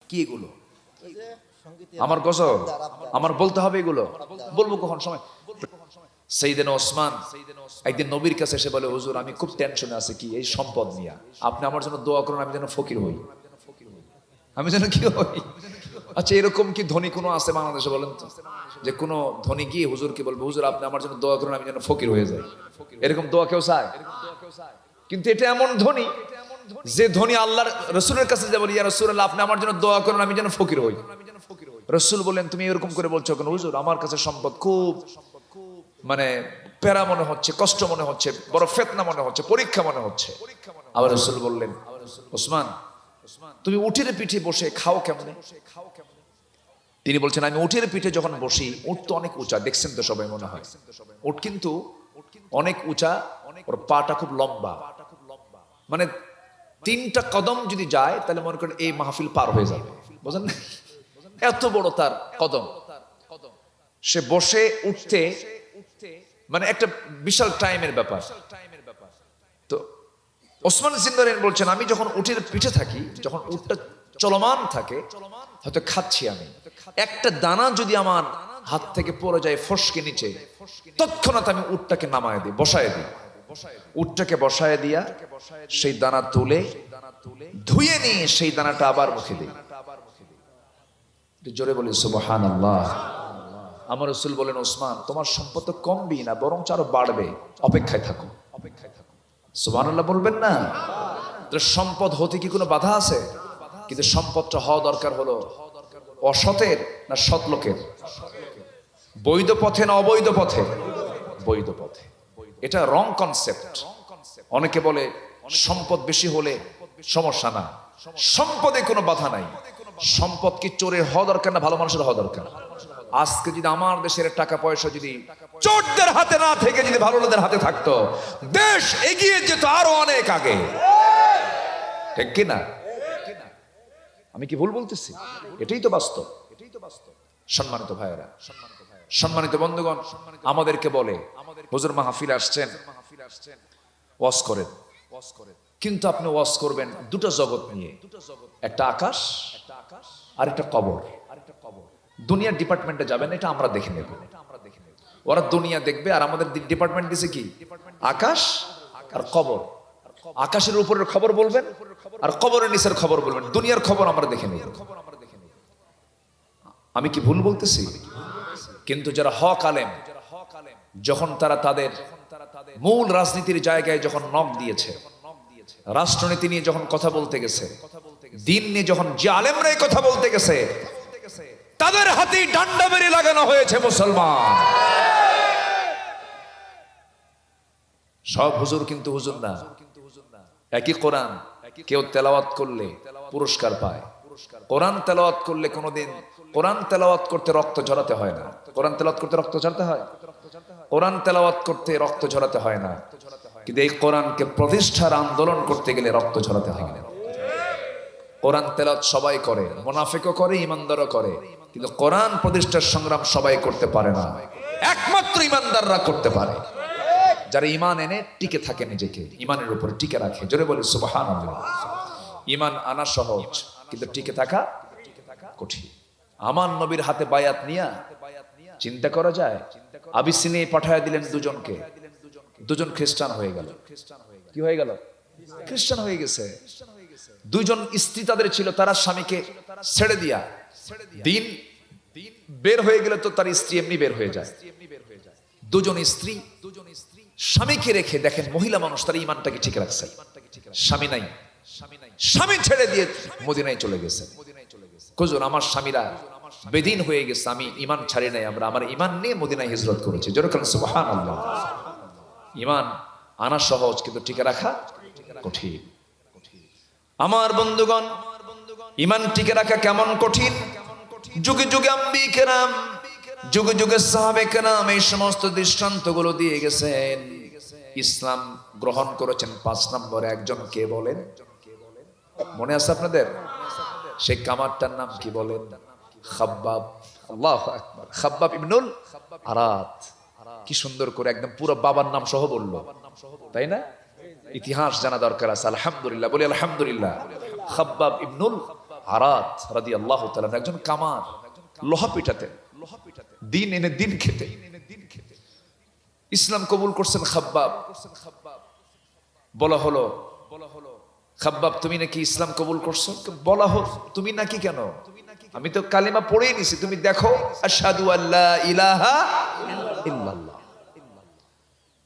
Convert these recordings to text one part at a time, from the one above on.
কি এগুলো? আমার গজল, আমার বলতে হবে এগুলো? বলবো কখন সময়? সাইয়েদনা ওসমান একদিন নবীর কাছে এসে বলে, হুজুর আমি খুব টেনশনে আছি, কি এই সম্পদ নিয়ে, আপনি আমার জন্য দোয়া করুন, আমি যেন ফকির হই। আমি যেন কি হই? আচ্ছা, এরকম কি ধনী কোনো আছে বাংলাদেশে? বলেন তো, যে কোনো ধনী কি হুজুরকে বলবে, হুজুর আপনি আমার জন্য দোয়া করুন, আমি যেন ফকির হয়ে যাই। এরকম দোয়া কেউ চায়? কিন্তু এটা এমন ধনী, যে ধনী আল্লাহর রসুলের কাছে যে বলি, ইয়া রাসূলুল্লাহ আপনি আমার জন্য দোয়া করুন, আমি যেন ফকির হই। রসুল বলেন, তুমি এরকম করে বলছো কেন? হুজুর আমার কাছে সম্পদ খুব মানে প্যারা মনে হচ্ছে, কষ্ট মনে হচ্ছে, বড় ফিতনা মনে হচ্ছে, পরীক্ষা মনে হচ্ছে। আবার রসুল বললেন, ওসমান তুমি উটের পিঠে বসে খাও কেমনে? তিনি বলছেন, আমি উটের পিঠে যখন বসি, উট তো অনেক উঁচা, দেখছেন তো সবাই মনে হয়, উট কিন্তু অনেক উঁচা, ওর পাটা খুব লম্বা, মানে 3টা কদম যদি যায় তাহলে মনে করেন এই মাহফিল পার হয়ে যাবে, বুঝলেন না? এত বড় তার কদম। সে বসে উঠতে মানে একটা বিশাল টাইমের ব্যাপার। তো ওসমান জিন্দারেন বলছেন, আমি যখন উটের পিঠে থাকি, যখন উটটা চলমান থাকে, হয়তো খাচ্ছি আমি, একটা দানা যদি আমার হাত থেকে পড়ে যায় ফসকে নিচে, তৎক্ষণাৎ আমি উটটাকে নামায় দিই, বসায় দিই। উটটাকে বসায় দিয়া সেই দানা তুলে ধুয়ে নিয়ে সেই দানাটা আবার মুখে দিই। জোরে বলি সুবহানাল্লাহ। আমার রাসূল বলেন, ওসমান তোমার সম্পদ তো কমবি না, বরং আরো বাড়বে, অপেক্ষায় থাকো। সুবহানাল্লাহ বলবেন না? সম্পদ হতে কি কোনো বাধা আছে? কিন্তু সম্পদটা হওয়া দরকার হলো অসতের না সৎ লোকের, বৈধ পথে না অবৈধ পথে? বৈধ পথে। এটা রং কনসেপ্ট। অনেকে বলে সম্পদ বেশি হলে সমস্যা না, সম্পদে কোনো বাধা নাই। সম্পদ কি চোরের হওয়া দরকার না ভালো মানুষের হওয়া দরকার? আজকে যদি আমার দেশের টাকা পয়সা যদি চোরদের হাতে না থেকে যদি ভালো লোকদের হাতে থাকতো, দেশ এগিয়ে যেত আরো অনেক আগে, ঠিক কি না? আমি কি ভুল বলতেছি? এটাই তো বাস্তব। সম্মানিত ভাইয়েরা, সম্মানিত বন্ধুগণ, আমাদেরকে বলে হুজুর মাহফিল আসছেন, ওয়াজ করেন, কিন্তু আপনি ওয়াজ করবেন দুটো জগৎ নিয়ে, একটা আকাশ আর একটা কবর। দুনিয়ার ডিপার্টমেন্টে যাবেন, এটা আমরা দেখে নেব। ওরা দুনিয়া দেখবে, আর আমাদের ডিপার্টমেন্ট দিছে কি? আকাশ আর কবর। আকাশের উপরের খবর বলবেন আর কবরের নিচের খবর বলবেন, দুনিয়ার খবর আমরা দেখে নেব। আমি কি ভুল বলতেছি? কিন্তু যারা হক আলেম, যখন তারা তাদের মূল রাজনীতির জায়গায় যখন নক দিয়েছে, রাষ্ট্রনীতি নিয়ে যখন কথা বলতে গেছে, দিন নিয়ে যখন যে আলেমরাই কথা বলতে গেছে, তাদের হাতেই ডান্ডা বেরি লাগানো হয়েছে মুসলমান। সব হুজুর কিন্তু হুজুর না। একই কোরআন কেউ তেলাওয়াত করলে পুরস্কার পায়, কোরআন তেলাওয়াত করলে কোনোদিন কোরআন তেলাওয়াত করতে রক্ত ঝরাতে হয় না। কোরআন তেলাওয়াত করতে রক্ত ঝরাতে হয়? কোরআন তেলাওয়াত করতে রক্ত ঝরাতে হয় না, কিন্তু এই কোরআনকে প্রতিষ্ঠার আন্দোলন করতে গেলে রক্ত ঝরাতে হয়। কোরআন তেলাওয়াত সবাই করে, মুনাফিকও করে, ইমানদারও করে, কিন্তু কোরআন প্রতিষ্ঠার সংগ্রাম সবাই করতে পারে না, একমাত্র ইমানদাররা করতে পারে, যারা ইমান এনে টিকে থাকে, নিজেকে ইমানের উপরে টিকে রাখে। জোরে বলি সুবহানাল্লাহ। ইমান আনা সহজ, কিন্তু টিকে থাকা কঠিন। আমার নবীর হাতে বায়াত নিয়া চিন্তা করা যায়? আবিসিনিয়ায় পাঠায় দিলেন দুজনকে, দুজন খ্রিস্টান হয়ে গেল। কি হয়ে গেল? খ্রিস্টান হয়ে গেছে। দুইজন স্ত্রী তাদের ছিল, তারা স্বামীকে ছেড়ে দিয়া দিন বের হয়ে গেলে তো তার স্ত্রী এমনি বের হয়ে যায়। দুজন স্ত্রী স্বামীকে রেখে, দেখেন মহিলা মানুষ তার ইমানটাকে ঠিক রাখছে, স্বামী নাই, স্বামী ছেড়ে দিয়ে মদিনায় চলে গেছে। হুজুর আমার স্বামীরা বেদিন হয়ে গেছে, আমি ইমান ছাড়ি নাই, আমরা আমার ইমান নিয়ে মদিনায় হিজরত করেছি। যেরকম সুবহানাল্লাহ। ইমান আনা সহজ, কিন্তু টিকে রাখা কঠিন। আমার বন্ধুগণ, ইমান টিকে রাখা কেমন কঠিন! যুগে যুগে আম্বিয়ে কেরাম, যুগে যুগে সাহাবে কেরাম এই সমস্ত দৃষ্টান্তগুলো দিয়ে গেছেন। ইসলাম গ্রহণ করেছেন 5 নম্বরে একজন, কে বলেন? মনে আছে আপনাদের? সেই কামারটার নাম কি বলেন? খাব্বাব। আল্লাহু আকবার। খাব্বাব ইবনুল আরাত। কি সুন্দর করে একদম পুরো বাবার নাম সহ বলল, তাই না? ইতিহাস জানা দরকার আছে। আলহামদুলিল্লাহ বলি, আলহামদুলিল্লাহ। খাব্বাব ইবনুল আরাত রাদিয়াল্লাহু তাআলা একজন কামার, লোহা পিটাতেন, দিন এনে দিন খেতে। ইসলাম কবুল করছেন খাব্বাব। বলা হলো, খাব্বাব তুমি নাকি ইসলাম কবুল করছো? বলা হলো তুমি নাকি কেন, আমি তো কালিমা পড়েই নিছি, তুমি দেখো আশহাদু আল্লা ইলাহা ইল্লাল্লাহ।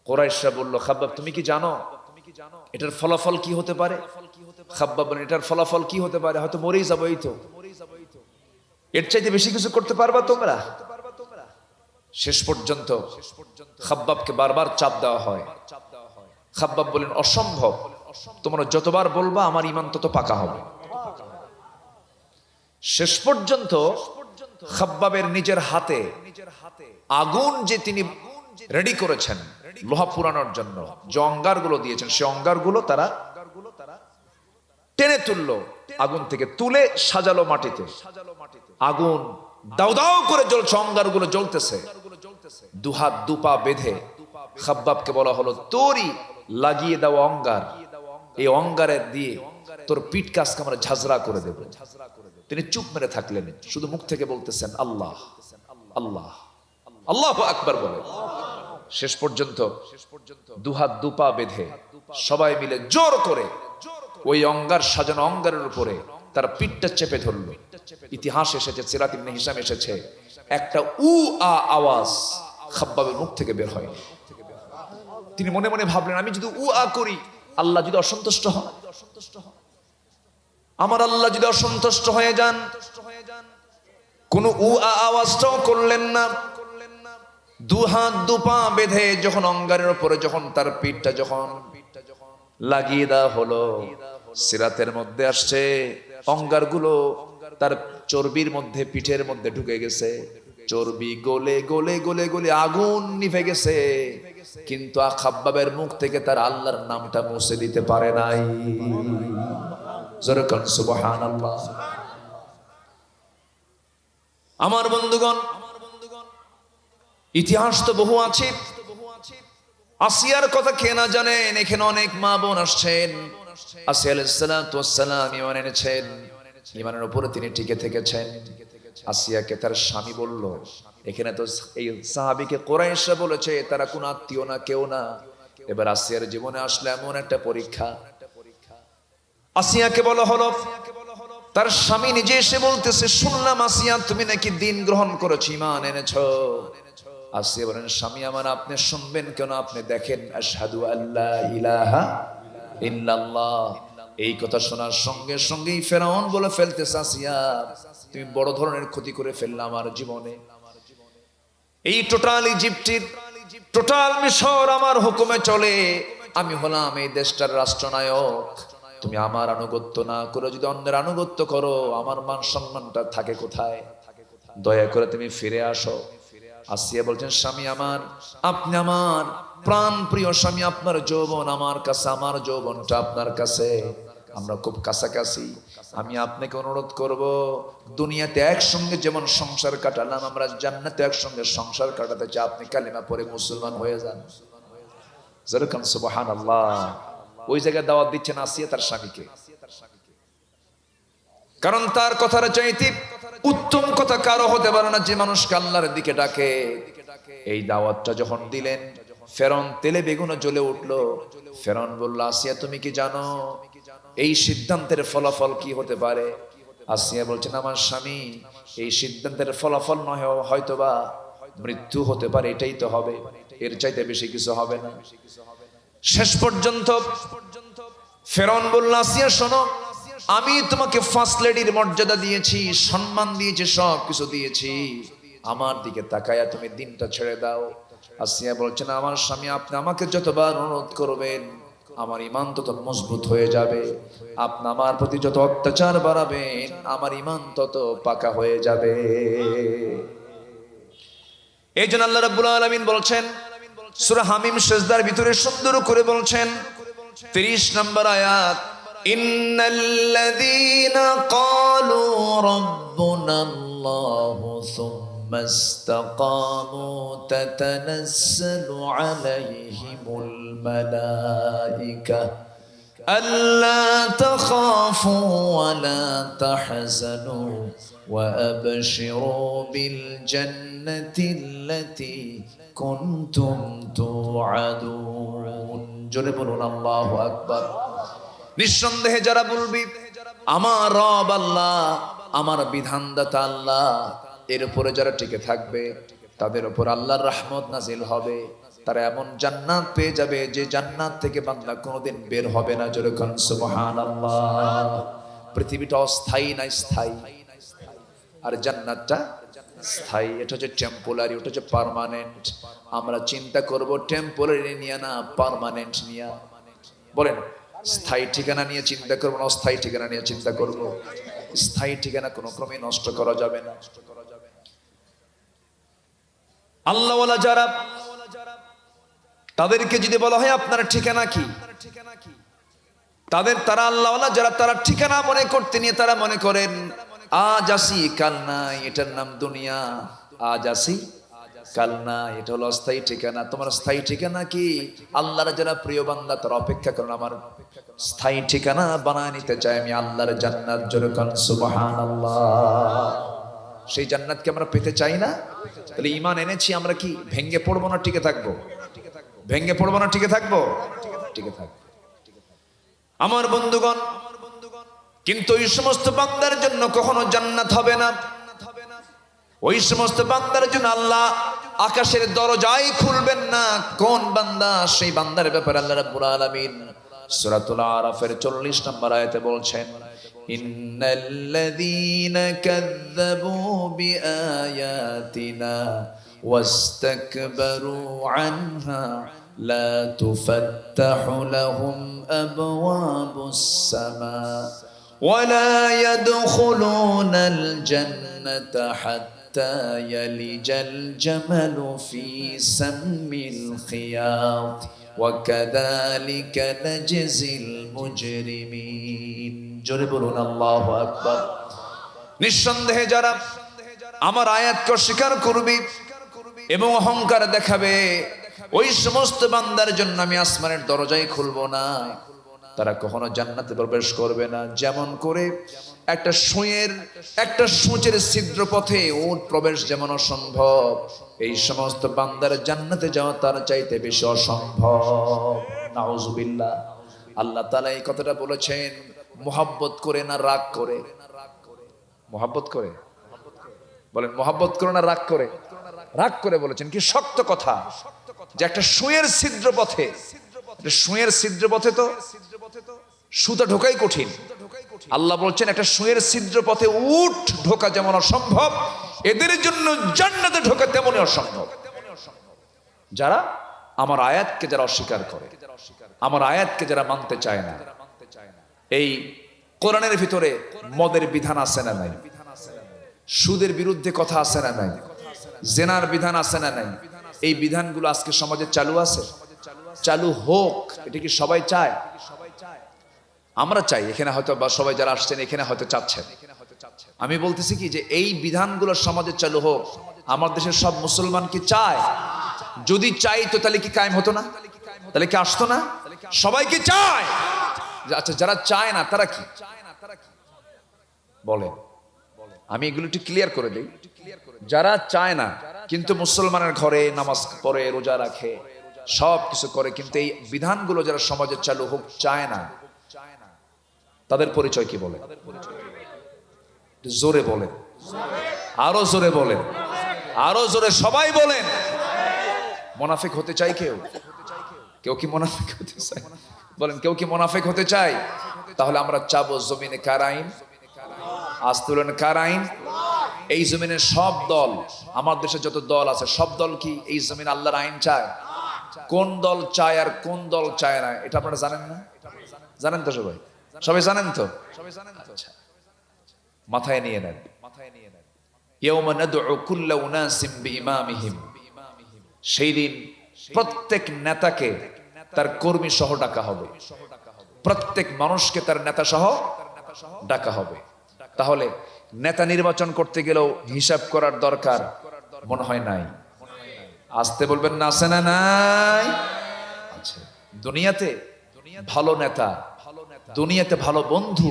কুরাইশরা বলল, খাব্বাব তুমি কি জানো এটার ফলাফল কি হতে পারে? খাব্বাব বলেন, এটার ফলাফল কি হতে পারে? হয়তো মরেই যাবো, এই তো, এর চাইতে বেশি কিছু করতে পারবা তোমরা? শেষ পর্যন্ত খাব্বাবকে বারবার চাপ দেওয়া হয়। খাব্বাব বলেন, অসম্ভব, তোমরা যতবার বলবা আমার ঈমান তত পাকা হবে। শেষ পর্যন্ত খাব্বাবের নিজের হাতে আগুন যে তিনি রেডি করেছেন লোহা পুরানোর জন্য, যে অঙ্গারগুলো দিয়েছেন, সে অঙ্গারগুলো তারা টেনে তুললো, আগুন থেকে তুলে সাজালো মাটিতে। আগুন দাউ দাউ করে জ্বলছে, অঙ্গারগুলো জ্বলতেছে। দুহাত দুপা বেঁধে খাব্বাবকে বলা হলো, তোরই লাগিয়ে দেওয়া অঙ্গার, এই অঙ্গারের দিয়ে তোর পিঠ কাজকে আমরা ঝাঁঝরা করে দেব। তিনি চুপ মেরে থাকলেন, শুধু মুখ থেকে বলতেছেন আল্লাহ আল্লাহ, আল্লাহু আকবার বলে। শেষ পর্যন্ত দুহাত দুপা বেঁধে সবাই মিলে জোর করে ওই অঙ্গার সাজানো অঙ্গারের উপরে তার পিঠটা চেপে ধরল। ইতিহাস এসেছে, সিরাত ইবনে হিশাম এসেছে, একটা উ আ আওয়াজ খাব্বাবের মুখ থেকে বের হয়। তিনি মনে মনে ভাবলেন, আমি যদি উ আ করি আল্লাহ যদি অসন্তুষ্ট হন, আমার আল্লাহ যদি অসন্তুষ্ট হয়ে যান। কোন উ আ আওয়াজটাও করলেন না। দুহাত দুপা বেঁধে যখন অঙ্গারের উপরে যখন তার পিঠটা যখন লাগিয়ে দেওয়া হলো, সিরাতের মধ্যে আসছে অঙ্গারগুলো তার চর্বির মধ্যে, পিঠের মধ্যে ঢুকে গেছে। চর্বি গলে গলে গলে গলে আগুন নিভে গেছে, কিন্তু খাব্বাবের মুখ থেকে তার আল্লাহর নামটা মুছে দিতে পারে নাই। জোরে কোন সুবহানাল্লাহ। আমার বন্ধুগণ, ইতিহাস তো বহু আছে। আসিয়ার কথা কে না জানেন? এখানে অনেক মা বোন আসছেন। আসিয়া আলাইহিস সালাতু ওয়াস সালাম ঈমান এনেছেন, ঈমানের উপরে তিনি টিকে থেকেছেন। আসিয়াকে তার স্বামী বলল, এখানে তো এই সাহাবীকে কুরাইশরা বলেছে তারা কোন আত্মীয় না, কেউ না। এবার আসিয়ার জীবনে আসলে এমন একটা পরীক্ষা। আসিয়াকে বলা হলো, তার স্বামী নিজে এসে বলতেছে, শুনলাম আসিয়া তুমি নাকি দিন গ্রহণ করেছো, ঈমান এনেছো। আসিয়া বলেন, স্বামী আমার, আপনি শুনবেন কেন? আপনি দেখেন, আশহাদু আল্লা ইলাহা ইল্লাল্লাহ। এই কথা শোনার সঙ্গে সঙ্গেই ফেরাউন বলে ফেলতেছে, আসিয়া তুমি বড় ধরনের ক্ষতি করে ফেললে আমার জীবনে। এই টোটাল ইজিপ্টের টোটাল মিশর আমার হুকুমে চলে, আমি হলাম এই দেশটার রাষ্ট্রনায়ক। তুমি আমার আনুগত্য না করে যদি অন্যের আনুগত্য করো, আমার মান সম্মানটা থাকে কোথায়? দয়া করে তুমি ফিরে আসো। আসিয়া বলছেন, স্বামী আমার, আপনি আমার প্রাণ প্রিয় স্বামী, আপনার যৌবন আমার কাছে, আমার যৌবনটা আপনার কাছে, আমরা খুব কাছাকাছি। আমি আপনাকে অনুরোধ করব, দুনিয়াতে একসঙ্গে যেমন সংসার কাটালাম, আমরা জান্নাতে একসঙ্গে সংসার কাটাতে চাই। আপনি কালিমা পড়ে মুসলমান হয়ে যান। যেরকম সুবহানাল্লাহ। ওই জায়গায় দাওয়াত দিচ্ছেন আসিয়া তার স্বামীকে, কারণ তার কথার চাইতে উত্তম কথা কারো হতে পারে না যে মানুষকে আল্লাহর দিকে ডাকে। এই দাওয়াতটা যখন দিলেন, ফেরাউন তেলে বেগুনে জ্বলে উঠলো। ফেরাউন বলল, আসিয়া তুমি কি জানো এই সিদ্ধান্তের ফলাফল কি হতে পারে? আসিয়া বলছেন, আমার স্বামী, এই সিদ্ধান্তের ফলাফল নয় হয়তোবা মৃত্যু হতে পারে, এটাই তো হবে, এর চাইতে বেশি কিছু হবে না। শেষ পর্যন্ত ফেরাউন বলল, আসিয়া শোনো, আমি তোমাকে ফার্স্ট লেডির মর্যাদা দিয়েছি, সম্মান দিয়েছি, সব কিছু দিয়েছি, আমার দিকে তাকায়া তুমি দিনটা ছেড়ে দাও। আসিয়া বলছেন, আমার স্বামী, আপনি আমাকে যতবার অনুরোধ করবেন আমার ঈমান তত মজবুত হয়ে যাবে। আপনি আমার প্রতি যত অত্যাচার বাড়াবেন আমার ঈমান তত পাকা হয়ে যাবে। এই জন্য আল্লাহ রাব্বুল আলামিন বলছেন সূরা হামিম সিজদার ভিতরে সুন্দর করে বলছেন 30 নম্বর আয়াত, ইন্নাল্লাযীনা ক্বালু রাব্বুনাল্লাহু সুম্মা ইসতাকামু তাতানাজ্জালু আলাইহিমুল মালাইকা ألا تخافوا ولا تحزنوا وأبشروا بالجنة التي كنتم توعدون জোরে বলুন আল্লাহু আকবার। নিঃসন্দেহে যারা বলবি আমার রব আল্লাহ, আমার বিধানদাতা আল্লাহ, এর উপরে যারা টিকে থাকবে তাদের উপর আল্লাহর রহমত নাজিল হবে। তারা এমন জান্নাত পেয়ে যাবে যে জান্নাত থেকে বান্দা কোনোদিন বের হবে না। জোরে বলুন সুবহানাল্লাহ। পৃথিবীটা অস্থায়ী না স্থায়ী, আর জান্নাতটা স্থায়ী। এটা হচ্ছে টেম্পোরারি, ওটা হচ্ছে পার্মানেন্ট। আমরা চিন্তা করব টেম্পোরারি নিয়ে না পার্মানেন্ট নিয়ে। বলেন স্থায়ী ঠিকানা নিয়ে চিন্তা করবো না অস্থায়ী ঠিকানা নিয়ে চিন্তা করব? স্থায়ী ঠিকানা কোনো ক্রমে নষ্ট করা যাবে না। আল্লাহওয়ালা যারা, তাদেরকে যদি বলা হয় আপনার ঠিকানা কি, তারা আল্লাহওয়ালা যারা, তারা ঠিকানা মনে করতে নিয়ে তারা মনে করেন আজ আসি কাল নাই, এটার নাম দুনিয়া। আজ আসি কাল না, এটা হলো অস্থায়ী ঠিকানা। তোমার স্থায়ী ঠিকানা কি? আল্লাহর যারা প্রিয় বান্দা তারা অপেক্ষা করেন আমার স্থায়ী ঠিকানা বানায় নিতে চাই আমি আল্লাহর জান্নাত। জোরে বলুন সুবহানাল্লাহ। সেই জান্নাতকে আমরা পেতে চাই না? তাহলে ঈমান এনেছি আমরা, কি ভেঙে পড়বো না টিকে থাকবো? ভেঙে পড়বো না টিকে থাকবো? টিকে থাকবো। আমার বন্ধুগণ, কিন্তু ওই সমস্ত বান্দার জন্য কখনো জান্নাত হবে না। ওই সমস্ত বান্দার জন্য আল্লাহ আকাশের দরজাই খুলবেন না। কোন বান্দা? সেই বান্দার ব্যাপারে আল্লাহ রাব্বুল আলামিন সূরাতুল আরাফের 40 নম্বর আয়াতে বলছেন, ইন্নাল্লাযীনা কাযযাবু বিআয়াতিনা ওয়াস্তাকবারু আনহা লা তুফাত্তাহু লাহুম আবওয়াবুস সামা ওয়ালা ইয়াদখুলুনাল জান্নাতা হাত্তা ইয়ালিজাল জামালু ফি সাম্মিল খিয়াত ওয়া কাযালিকা নাজজিল মুজরিমিন। জোরে বলুন আল্লাহু আকবার। নিঃসন্দেহে যারা আমার আয়াতকে অস্বীকার করবে এবং অহংকার দেখাবে, ওই সমস্ত বান্দার জন্য আমি আসমানের দরজাই খুলবো না, তারা কখনো জান্নাতে প্রবেশ করবে না। যেমন করে একটা সূঁচের ছিদ্র পথে উট প্রবেশ যেমন অসম্ভব, এই সমস্ত বান্দার জান্নাতে যাওয়া তার চাইতে বেশি অসম্ভব। নাউজুবিল্লাহ। আল্লাহ তাআলা এই কথাটা বলেছেন মুহাব্বত করে না রাগ করে? মুহাব্বত করে। বলেন মুহাব্বত করে না রাগ করে? রাগ করে বলেছেন। কি শক্ত কথা যে একটা সুঁয়ের ছিদ্র পথে, সুঁয়ের ছিদ্র পথে তো সুতা ঢোকাই কঠিন। আল্লাহ বলছেন একটা সুঁয়ের ছিদ্র পথে উট ঢোকা যেমন অসম্ভব, এদের জন্য জান্নাতে ঢোকা তেমনই অসম্ভব। যারা আমার আয়াতকে যারা অস্বীকার করে, আমার আয়াতকে যারা মানতে চায় না। এই কোরআনের ভিতরে মদের বিধান আছে না নাই? সুদের বিরুদ্ধে কথা আছে না নাই? জেনার বিধান আছে না নাই? এই বিধানগুলো আজকে সমাজে চালু আছে? চালু হোক, এটা কি সবাই চায়? আমরা চাই। এখানে হয়তো বা সবাই যারা আসছেন এখানে হয়তো চাচ্ছেন। আমি বলতেছি কি যে এই বিধানগুলো সমাজে চালু হোক। আমার দেশের সব মুসলমান কি চায়? যদি চাই তো তাহলে কি কায়েম হতো না? তাহলে কি আসতো না? সবাই কি চায়? আচ্ছা, যারা চায় না তারা কি বলে? আমি এগুলো একটু ক্লিয়ার করে দিই। যারা চায় না কিন্তু মুসলমানের ঘরে নামাজ পড়ে, রোজা রাখে, সব কিছু করে, কিন্তু এই বিধানগুলো যারা সমাজে চালু হোক চায় না, তাদের পরিচয় কি বলে? জোরে বলেন, আরো জোরে বলেন, আরো জোরে সবাই বলেন। মুনাফিক হতে চাই কেউ? কেউ কি মুনাফিক হতে চায়? বলেন কেউ কি মুনাফিক হতে চায়? তাহলে আমরা চাবো জমিনে কার আইন? আজ তুলেন কার আইন? এই জমিনের সব দল, আমার দেশে যত দল আছে সব দল কি এই জমিন আল্লাহর আইন চায়? কোন দল চায় আর কোন দল চায় না এটা আপনারা জানেন না? জানেন তো সবাই? সবাই জানেন তো? আচ্ছা, মাথায় নিয়ে নেন। ইয়াউমা নাদউ কুল্লা উনাসিম বিইমামিহিম। সেই দিন প্রত্যেক নেতাকে তার কর্মী সহ ডাকা হবে, প্রত্যেক মানুষকে তার নেতা সহ ডাকা হবে। তাহলে নেতা নির্বাচন করতে গেলেও হিসাব করার দরকার মনে হয় নাই? আসতে বলবেন না, আছে না নাই? আচ্ছা, দুনিয়াতে ভালো নেতা দুনিয়াতে ভালো বন্ধু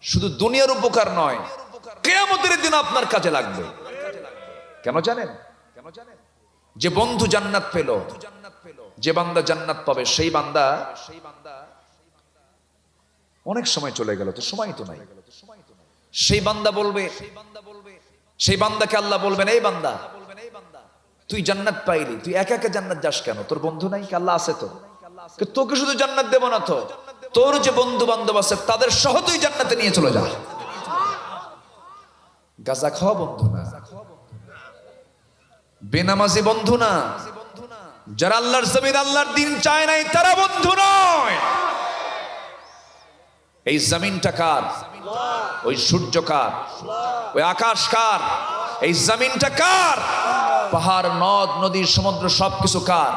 শুধু দুনিয়ার উপকার নয়, কিয়ামতের দিন আপনার কাজে লাগবে। কেন জানেন? যে বন্ধু জান্নাত পেল, যে বান্দা জান্নাত পাবে, সেই বান্দা অনেক সময় চলে গেল, তো সময় তো নাই। সেই বান্দা বলবে, সেই বান্দাকে আল্লাহ বলবেন, এই বান্দা তুই জান্নাত পাইলি, তুই একা একা জান্নাত যাস কেন? তোর বন্ধু নাই? আল্লাহ আছে তো, তোকে শুধু জান্নাত দেব না তো, তোর যে বন্ধু বান্ধব আছে তাদের সহ তুই জান্নাতে নিয়ে চলে যা। গাঁজা খাওয়া বন্ধু না, বেনামাজি বন্ধু না, যারা আল্লাহর জমিন আল্লাহর দিন চায় নাই তারা বন্ধু নয়। এই জমিনটা কার? ওই সূর্য কার? ওই আকাশ কার? এই জমিনটা কার? পাহাড়, নদ, নদী, সমুদ্র সবকিছু কার?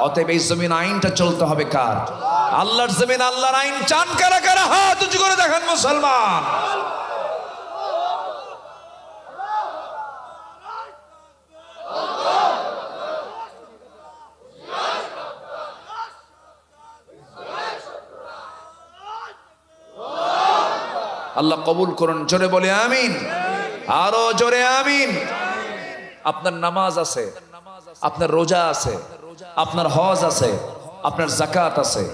অতএব এই জমিন আইনটা চলতে হবে কার? আল্লাহর জমিন আল্লাহর আইন চান কারা কারা? হাত উঁচু করে দেখেন মুসলমান। আল্লাহ কবুল করুন, জোরে বলে আমিন, আরো জোরে আমিন। আপনার নামাজ আছে, আপনার রোজা আছে, আপনার হজ আছে, আপনার যাকাত আছে,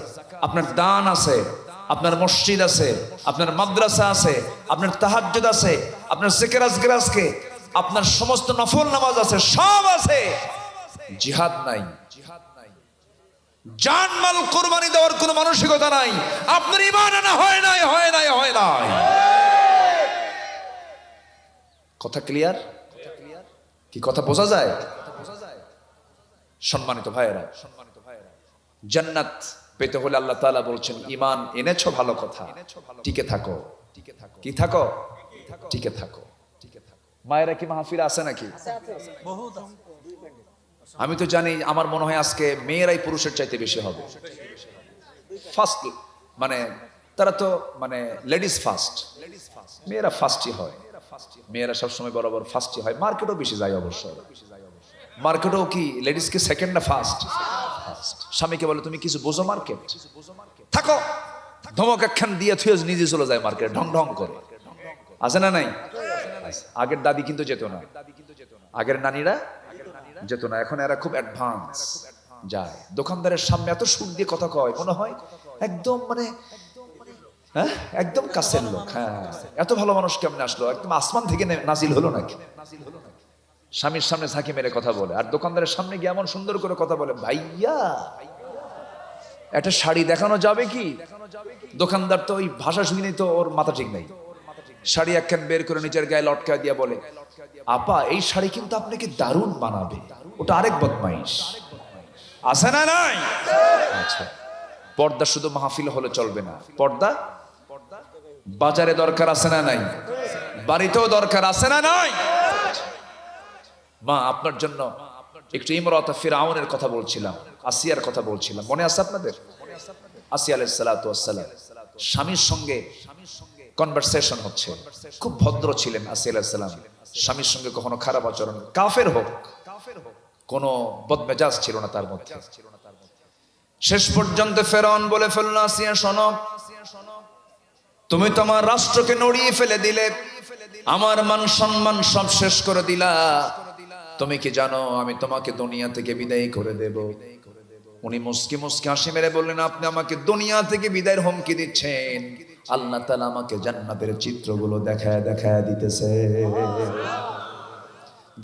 আপনার দান আছে, আপনার মসজিদ আছে, আপনার মাদ্রাসা আছে, আপনার তাহাজ্জুদ আছে, আপনার জিকির আজকার আছে, আপনার সমস্ত নফল নামাজ আছে, সব আছে। জিহাদ নাই, জানমাল কুরবানি দেওয়ার কোনো মানসিকতা নাই। আপনার ঈমান আনা হয় নাই, হয় নাই, হয় নাই। কথা ক্লিয়ার? কি কথা বোঝা যায়? সম্মানিত ভাইয়েরা, জান্নাত পেতে হলে আল্লাহ তাআলা বলছেন, ঈমান এনেছো ভালো কথা, টিকে থাকো। কি থাকো? টিকে থাকো। মায়েরা কি মাহফিলে আছে নাকি? আমি তো জানি, আমার মনে হয় আজকে মেয়েরাই পুরুষের চাইতে বেশি হবে। ফার্স্ট মানে তারা তো মানে লেডিস ফার্স্ট, মেয়েরা ফার্স্টই হয়। মেয়েরা সবসময় বরাবর ফার্স্টই হয়। মার্কেটও বেশি যায় অবশ্য। মার্কেটও কি লেডিসকে সেকেন্ড না ফার্স্ট? স্বামীকে বলে, তুমি কিছু বোঝো মার্কেট? থাকো, ধমক একখান দিয়ে থুয়ে নিজে চলে যায় মার্কেট, ঢং ঢং করে। আছে না নাই? আগের দাদি কিন্তু যেত না, আগের নানীরা যেত না। এখন এরা খুব অ্যাডভান্স যায়। দোকানদারের সামনে এত সুর দিয়ে কথা কয়, মনে হয় একদম মানে হ্যাঁ একদম কাছের লোক। হ্যাঁ, এত ভালো মানুষ কেমনে আসলো? একদম আসমান থেকে নাজিল হলো নাকি? স্বামীর সামনে ঝাঁকি মেরে কথা বলে, আর দোকানদারের সামনে গিয়ে এমন সুন্দর করে কথা বলে, ভাইয়া একটা শাড়ি দেখানো যাবে কি? দোকানদার তো ওই ভাষা শুনেই তো ওর মাথা ঠিক নাই। শাড়ি একখান বের করে নিজের গায়ে লটকা দিয়ে বলে, আপা এই শাড়ি কিন্তু আপনাকে দারুণ মানাবে। ওটা আরেক বদমাইশ। আছে না নাই? আচ্ছা, পর্দা শুধু মাহফিল হলে চলবে না, পর্দা বাজারে দরকার আছে না নাই? বাড়িতেও দরকার আছে না নাই? মা, আপনার জন্য একটু ইমরাত ফিরআউনের কথা বলছিলাম, আসিয়ার কথা বলছিলাম, মনে আছে আপনাদের? আসিয়া আলাইহিস সালাতু ওয়াস সালাম স্বামীর সঙ্গে কনভারসেশন হচ্ছে। খুব ভদ্র ছিলেন আসিয়া আলাইহিস সালাম, স্বামীর সঙ্গে কখনো খারাপ আচরণ, কাফের হোক, কোনো বদমেজাজ ছিল না তার মধ্যে। শেষ পর্যন্ত ফেরাউন বলে ফেলল, আসিয়া শোনো, তুমি তোমার রাষ্ট্রকে নড়িয়ে ফেলে দিলে, আমার মান সম্মান সব শেষ করে দিলা। তুমি কি জানো আমি তোমাকে দুনিয়া থেকে বিদায় করে দেব? উনি মুস্কি মুস্কি হাসি মেরে বললেন, আপনি আমাকে দুনিয়া থেকে বিদায়ের হুমকি দিচ্ছেন? আল্লাহ তাআলা আমাকে জান্নাতের চিত্রগুলো দেখায় দেখায় দিতেছে।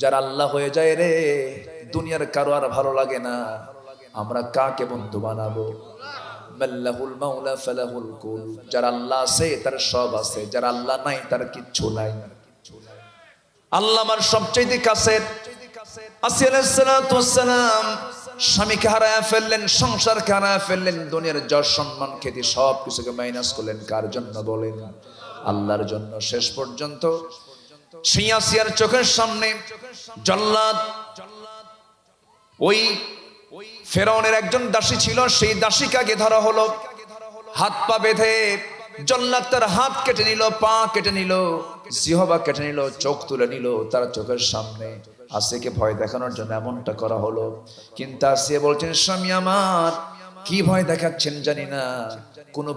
যারা আল্লাহ হয়ে যায় রে, দুনিয়ার কারো আর ভালো লাগে না। আমরা কাকে বন্ধু বানাবো? মাল্লাহুল মাওলা ফালাহুল কুল। যারা আল্লাহ আছে তার সব আছে, যারা আল্লাহ নাই তার কিচ্ছু নাই। আল্লাহ আমার সবচেয়ে কাছের। আসিয়া আলাইহিস সালাতু ওয়াস সালাম স্বামীকে হারায় ফেললেন, সংসারকে হারায় ফেললেন, দুনিয়ার যশ সম্মান খ্যাতি সব কিছুকে মাইনাস করলেন। কার জন্য বলেন? আল্লাহর জন্য। শেষ পর্যন্ত সেই আসিয়ার চোখের সামনে জল্লাদ, ওই ফেরাউনের একজন দাসী ছিল, সেই দাসীকে ধরা হলো, হাত পা বেঁধে জল্লাদ তার হাত কেটে নিল, পা কেটে নিল, জিহবা কেটে নিল, চোখ তুলে নিল তার চোখের সামনে। আসিয়াকে ভয় দেখানোর জন্য এমনটা করা হলো। কিন্তু আসিয়া বলছেন, স্বামী আমার, কি ভয় দেখাচ্ছেন জানি না, কোনো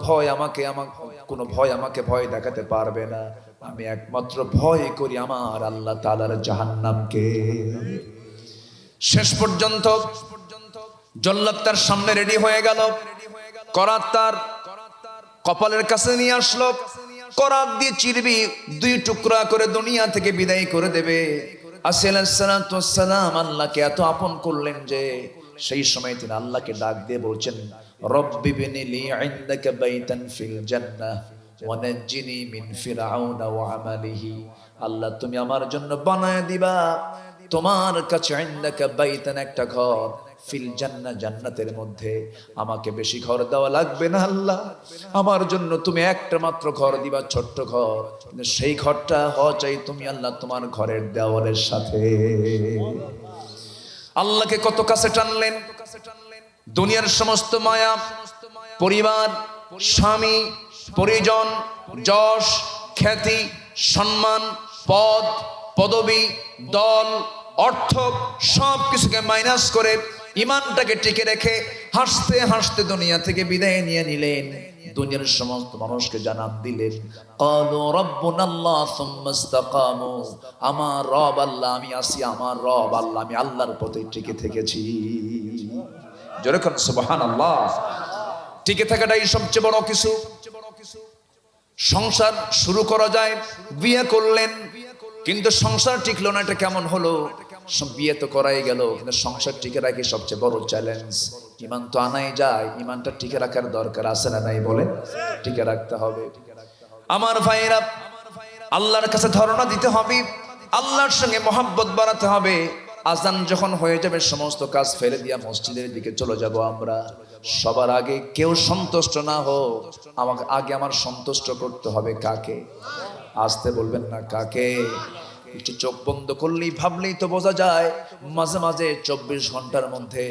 ভয় আমাকে ভয় দেখাতে পারবে না। আমি একমাত্র ভয় করি আমার আল্লাহ তাআলার জাহান্নামকে। শেষ পর্যন্ত জল্লাদ তার সামনে রেডি হয়ে গেল, করাত তার কপালের কাছে নিয়ে আসলো, করাত দিয়ে চিরবি, 2 টুকরা করে দুনিয়া থেকে বিদায় করে দেবে। আসিয়া আলাইহিস সালাতু ওয়াস সালাম আল্লাহকে এত আপন করলেন যে সেই সময় তিনি আল্লাহকে ডাক দিয়ে বলছেন, রব্বি বিনিলি ইনদাকা বাইতান ফিল জান্নাহ ওয়া নাজ্জিনি মিন ফিরআউনা ওয়া আমালিহি। আল্লাহ তুমি আমার জন্য বানায় দিবা তোমার কাছে ইনদাকা বাইতান একটা ঘর, ফিল জান্নাহ জান্নাতের মধ্যে। আমাকে বেশি ঘর দেওয়া লাগবে না আল্লাহ, আমার জন্য তুমি একটা মাত্র ঘর দিবা, ছোট্ট ঘর, কিন্তু সেই ঘরটা হওয়া চাই তুমি আল্লাহ তোমার ঘরের দেওয়ালের সাথে। আল্লাহকে কত কাছে টানলেন। দুনিয়ার সমস্ত মায়া, পরিবার, স্বামী, পরিজন, যশ, খ্যাতি, সম্মান, পদ, পদবী, দল, অর্থ সব কিছুকে মাইনাস করে ইমানটাকে টিকে রেখে হাসতে হাসতে দুনিয়া থেকে বিদায় নিয়ে নিলেন। দুনিয়ার সমস্ত মানুষকে জানান দিলেন, ক্বালু রাব্বুনাল্লাহ সুম্মা ইসতাকামু, আমার রব আল্লাহ, আমি আছি, আমার রব আল্লাহ, আমি আল্লাহর পথে টিকে থেকেছি। জোরে কোন সুবহানাল্লাহ। টিকে থাকাটাই সবচেয়ে বড় কিছু। সংসার শুরু করা যায়, বিয়ে করলেন কিন্তু সংসার টিকলো না, এটা কেমন হলো? বিয়ে তো করাই গেল কিন্তু সংসার টিকে রাখি সবচেয়ে বড় চ্যালেঞ্জ। ইমান তো আনাই যায়, ইমানটা টিকে রাখার দরকার আছে না নাই বলেন? টিকে রাখতে হবে। আমার ভাইরা, আল্লাহর কাছে ধরনা দিতে হবে, আল্লাহর সঙ্গে মহব্বত বাড়াতে হবে। আজান যখন হয়ে যাবে সমস্ত কাজ ফেলে দিয়া মসজিদের দিকে চলে যাব আমরা। সবার আগে কেউ সন্তুষ্ট না হোক, আমাকে আগে আমার সন্তুষ্ট করতে হবে কাকে? আসতে বলবেন না, কাকে? একটু চোখ বন্ধ করলেই ভাবলেই তো বোঝা যায়। মাঝে মাঝে 24 ঘন্টার মধ্যে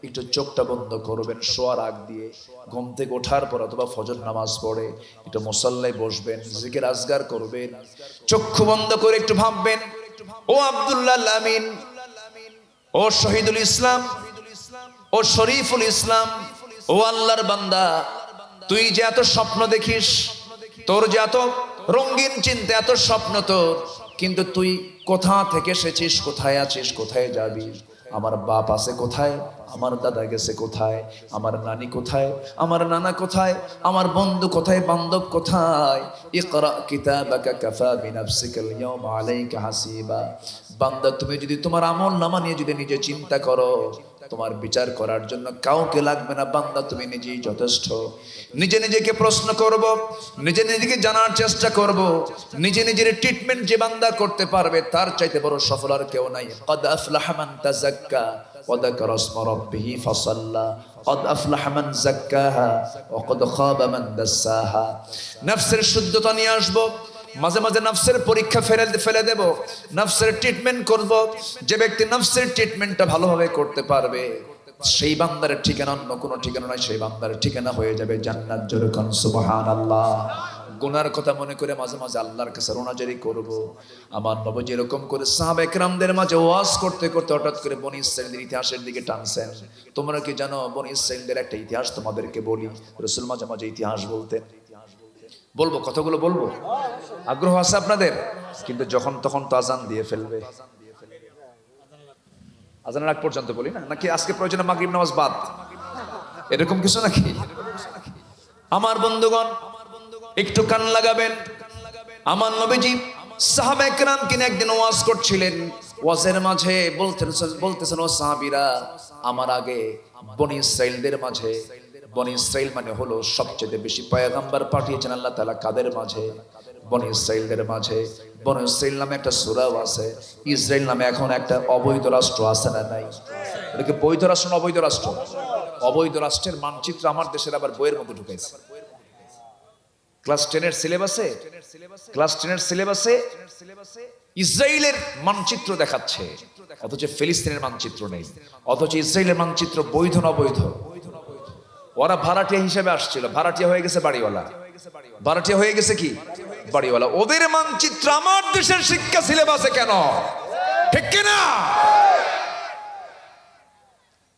একটু চোখটা বন্ধ করবেন, শোয়ার আগ দিয়ে, ঘুম থেকে ওঠার পর অথবা ফজর নামাজ পড়ে একটু মুসাল্লায় বসবেন, জিকির আজগার করবেন, চক্ষু বন্ধ করে একটু ভাববেন, ও আব্দুল্লাহ আমিন, ও শহীদুল ইসলাম, ও শরীফুল ইসলাম, ও আল্লাহর বান্দা, তুই যে এত স্বপ্ন দেখিস, তোর যে এত রঙিন চিন্তা, এত স্বপ্ন তোর, কিন্তু তুই কোথা থেকে এসেছিস, কোথায় আছিস, কোথায় যাবি? আমার বাপ আছে কোথায়, আমার দাদা গেছে কোথায়, আমার নানি কোথায়, আমার নানা কোথায়, আমার বন্ধু কোথায়, বান্ধব কোথায়? ইকরা কিতাবাকা কাফা বিনাফসিকাল ইয়াওমা আলাইকা হাসিবা। বান্দা তুমি যদি তোমার আমল নামা নিয়ে যদি নিজে চিন্তা করো, তোমার বিচার করার জন্য কাউকে লাগবে না। বান্দা তুমি নিজেই যথেষ্ট। নিজে নিজেকে প্রশ্ন করব, নিজে নিজেকে জানার চেষ্টা করব। নিজে নিজের ট্রিটমেন্ট যে বান্দা করতে পারবে তার চাইতে বড় সফল আর কেউ নাই। ক্বাদ আফলাহা মান তাযাক্কা ওয়া যাকারা ইসমা রাব্বিহি ফাসাল্লা, ক্বাদ আফলাহা মান যাক্কাহা ওয়া ক্বাদ খাবা মান দাসসাহা। নফসের শুদ্ধতা নিয়ে আসব, মাঝে মাঝে নফসের পরীক্ষা ফেলে দেব, নফসের ট্রিটমেন্ট করব। যে ব্যক্তি নফসের ট্রিটমেন্টটা ভালোভাবে করতে পারবে সেই বান্দারের ঠিকানা অন্য কোনো ঠিকানা নয়, সেই বান্দারের ঠিকানা হয়ে যাবে জান্নাত। জোরে কোন সুবহানাল্লাহ। গুনার কথা মনে করে মাঝে মাঝে আল্লাহর কাছে রোনাজারি করব। আমার নবী এরকম করে সাহাবায়ে কেরামদের মাঝে ওয়াজ করতে করতে হঠাৎ করে বনি ইসরাঈলের ইতিহাসের দিকে টানছেন। তোমরা কি জানো বনি ইসরাঈলদের একটা ইতিহাস তোমাদেরকে বলি? রাসূল মাঝে মাঝে ইতিহাস বলতেন। বলবো, কতগুলো বলবো, আগ্রহ আছে আপনাদের? কিন্তু যখন তখন তো আজান দিয়ে ফেলবে। আজানের আগ পর্যন্ত বলি না, নাকি আজকে প্রয়োজনে মাগরিব নামাজ বাদ, এরকম কিছু নাকি? আমার বন্ধুগণ একটু কান লাগাবেন। আমার নবীজি সাহাবায়ে কেরাম কিনে একদিন ওয়াজ করছিলেন। ওয়াজের মাঝে বলতেছেন, ও সাহাবীরা, আমার আগে বনি ইসরাঈলদের মাঝে, বনি ইসরাঈল মানে হলো সবচেয়ে বেশি পয়গম্বর পাঠিয়েছেন আল্লাহ তাআলা কাদের মাঝে? বনি ইসরাঈলদের মাঝে। বনি ইসরাঈল নামে একটা সূরাও আছে। ইসরাইল নামে এখন একটা অবৈধ রাষ্ট্র আছে না নাই? এটা কি বৈধ রাষ্ট্র না অবৈধ রাষ্ট্র? অবৈধ রাষ্ট্রের মানচিত্র আমার দেশের আবার বইয়ের মধ্যে ঢুকাইছে। ক্লাস 10-এর সিলেবাসে ইসরাইলের মানচিত্র দেখাচ্ছে, অথচ ফিলিস্তিনের মানচিত্র নেই। অথচ ইসরাইলের মানচিত্র বৈধ না অবৈধ? ওরা ভাড়াটিয়া হিসেবে আসছিল, ভাড়াটিয়া হয়ে গেছে বাড়িওয়ালা। ভাড়াটিয়া হয়ে গেছে কি? বাড়িওয়ালা। ওদের মানচিত্র আমার দেশের শিক্ষা সিলেবাসে কেন? ঠিক কিনা?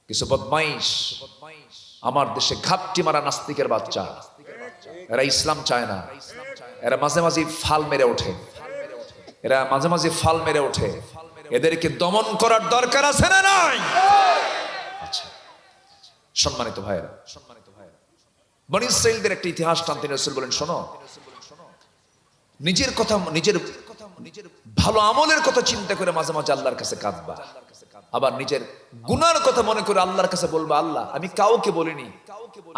কিছু বদমাইশ আমার দেশে ঘাপটি মারা নাস্তিকের বাচ্চা এরা ইসলাম চায় না, এরা মাঝে মাঝে ফাল মেরে ওঠে, এরা মাঝে মাঝে ফাল মেরে ওঠে। এদেরকে দমন করার দরকার আছে না নাই? আচ্ছা, সম্মানিত ভাইয়েরা, বনী ইসরাঈলদের একটা ইতিহাস টানতে রাসূল বলেন, শোনো, নিজের কথা, নিজের ভালো আমলের কথা চিন্তা করে মাঝে মাঝে আল্লাহর কাছে কাঁদবা, আবার নিজের গুনার কথা মনে করে আল্লাহর কাছে বলবা, আল্লাহ আমি কাউকে বলিনি,